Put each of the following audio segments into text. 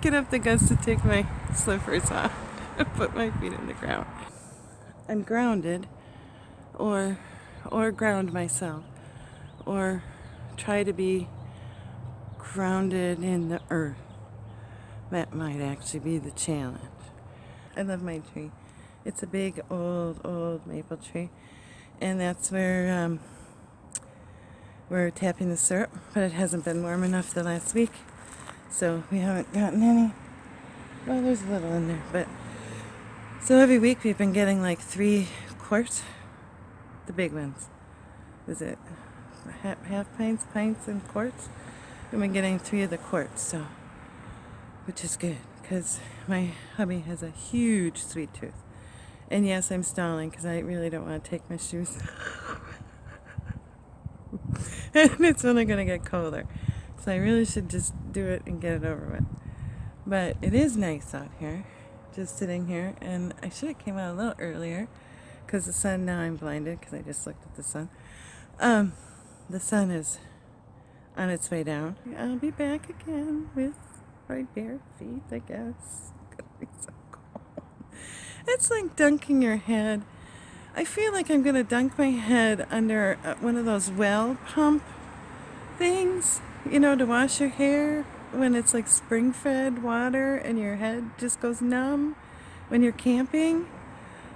get up the guts to take my slippers off and put my feet in the ground. I'm grounded, or ground myself, or try to be grounded in the earth. That might actually be the challenge. I love my tree. It's a big, old maple tree, and that's where we're tapping the syrup, but it hasn't been warm enough the last week, so we haven't gotten any. Well, there's a little in there, but so every week we've been getting like 3 quarts, the big ones. Is it half pints, and quarts? We've been getting 3 of the quarts, so, which is good, because my hubby has a huge sweet tooth. And yes, I'm stalling because I really don't want to take my shoes off. And it's only going to get colder. So I really should just do it and get it over with. But it is nice out here, just sitting here. And I should have came out a little earlier because the sun, now I'm blinded because I just looked at the sun. The sun is on its way down. I'll be back again with my bare feet, I guess. It's gonna be so cold. It's like dunking your head. I feel like I'm gonna dunk my head under one of those well pump things, to wash your hair when it's like spring-fed water and your head just goes numb when you're camping.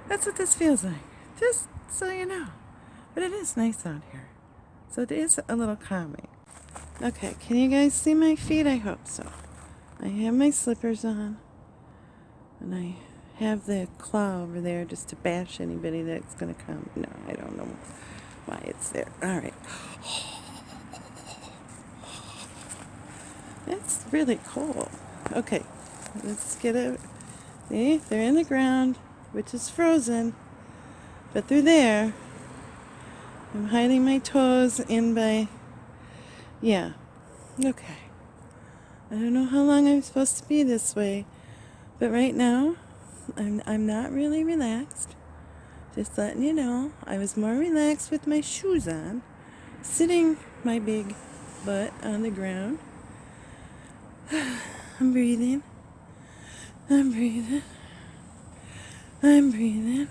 That's what this feels like, just so you know. But it is nice out here, so it is a little calming. Okay, can you guys see my feet? I hope so. I have my slippers on, and I have the claw over there just to bash anybody that's going to come. No, I don't know why it's there. All right. It's really cold. Okay, let's get it. See, they're in the ground, which is frozen, but they're there. I'm hiding my toes in by, yeah, okay. I don't know how long I'm supposed to be this way, but right now, I'm not really relaxed. Just letting you know, I was more relaxed with my shoes on, sitting my big butt on the ground. I'm breathing. I'm breathing. I'm breathing.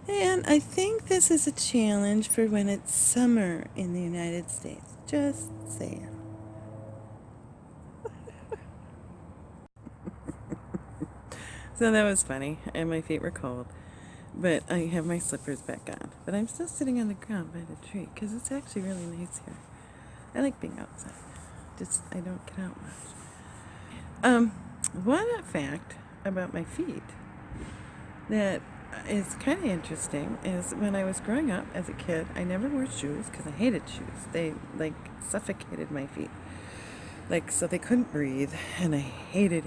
And I think this is a challenge for when it's summer in the United States. Just saying. So that was funny, and my feet were cold. But I have my slippers back on. But I'm still sitting on the ground by the tree, because it's actually really nice here. I like being outside. Just, I don't get out much. One fact about my feet that is kind of interesting is when I was growing up as a kid, I never wore shoes because I hated shoes. They, suffocated my feet. So they couldn't breathe, and I hated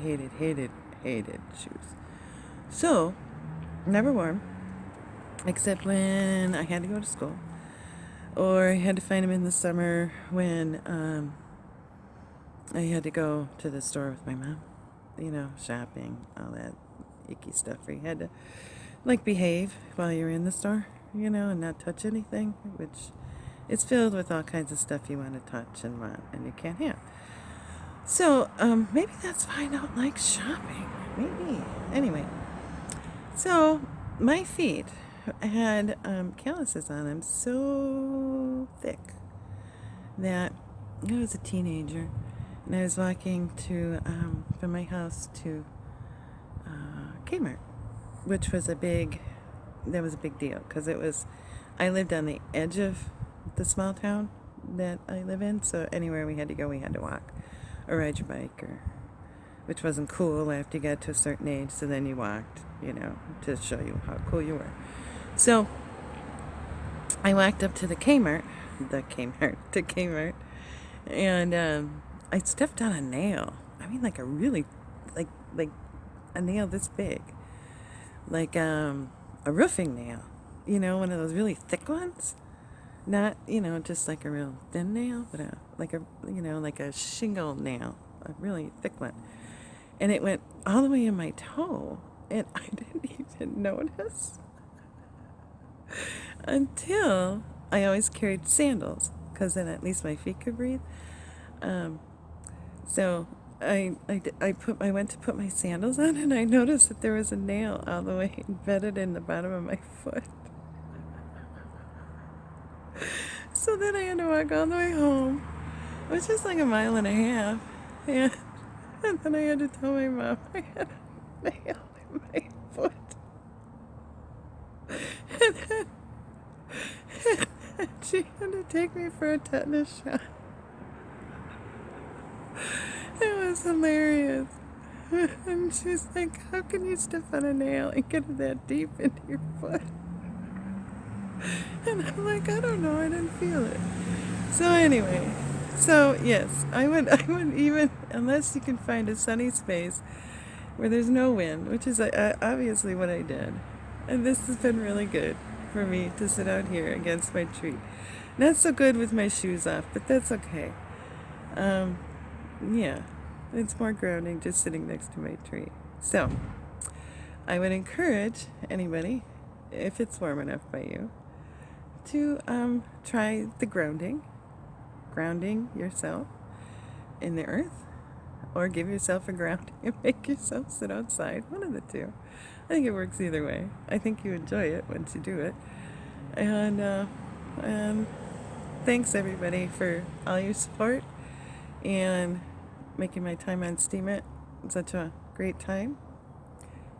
shoes. So, never wore them, except when I had to go to school, or I had to find them in the summer when I had to go to the store with my mom, shopping, all that icky stuff where you had to, behave while you were in the store, and not touch anything, which is filled with all kinds of stuff you want to touch and want, and you can't have. So, maybe that's why I don't like shopping. Maybe. Anyway. So, my feet had calluses on them so thick that I was a teenager, and I was walking from my house to Kmart, which was a big deal, because I lived on the edge of the small town that I live in, so anywhere we had to go, we had to walk or ride your bike, which wasn't cool after you got to a certain age, so then you walked, to show you how cool you were. So I walked up to Kmart, and I stepped on a nail. I mean, like a really, like a nail this big, like a roofing nail, one of those really thick ones. Not, just like a real thin nail, but like a shingle nail, a really thick one. And it went all the way in my toe, and I didn't even notice until I always carried sandals, because then at least my feet could breathe. So I went to put my sandals on, and I noticed that there was a nail all the way embedded in the bottom of my foot. So then I had to walk all the way home. It was just like a mile and a half. And, and then I had to tell my mom I had a nail in my foot. And then, and she had to take me for a tetanus shot. It was hilarious. And she's like, how can you step on a nail and get it that deep into your foot? And I'm like, I don't know, I didn't feel it. So anyway, so yes, I would even, unless you can find a sunny space where there's no wind, which is obviously what I did. And this has been really good for me to sit out here against my tree. Not so good with my shoes off, but that's okay. Yeah, it's more grounding just sitting next to my tree. So, I would encourage anybody, if it's warm enough by you, to try the grounding yourself in the earth, or give yourself a grounding and make yourself sit outside. One of the two. I think it works either way. I think you enjoy it once you do it. And thanks everybody for all your support and making my time on Steemit such a great time.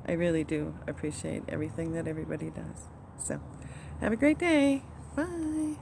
I really do appreciate everything that everybody does. So, have a great day. Bye.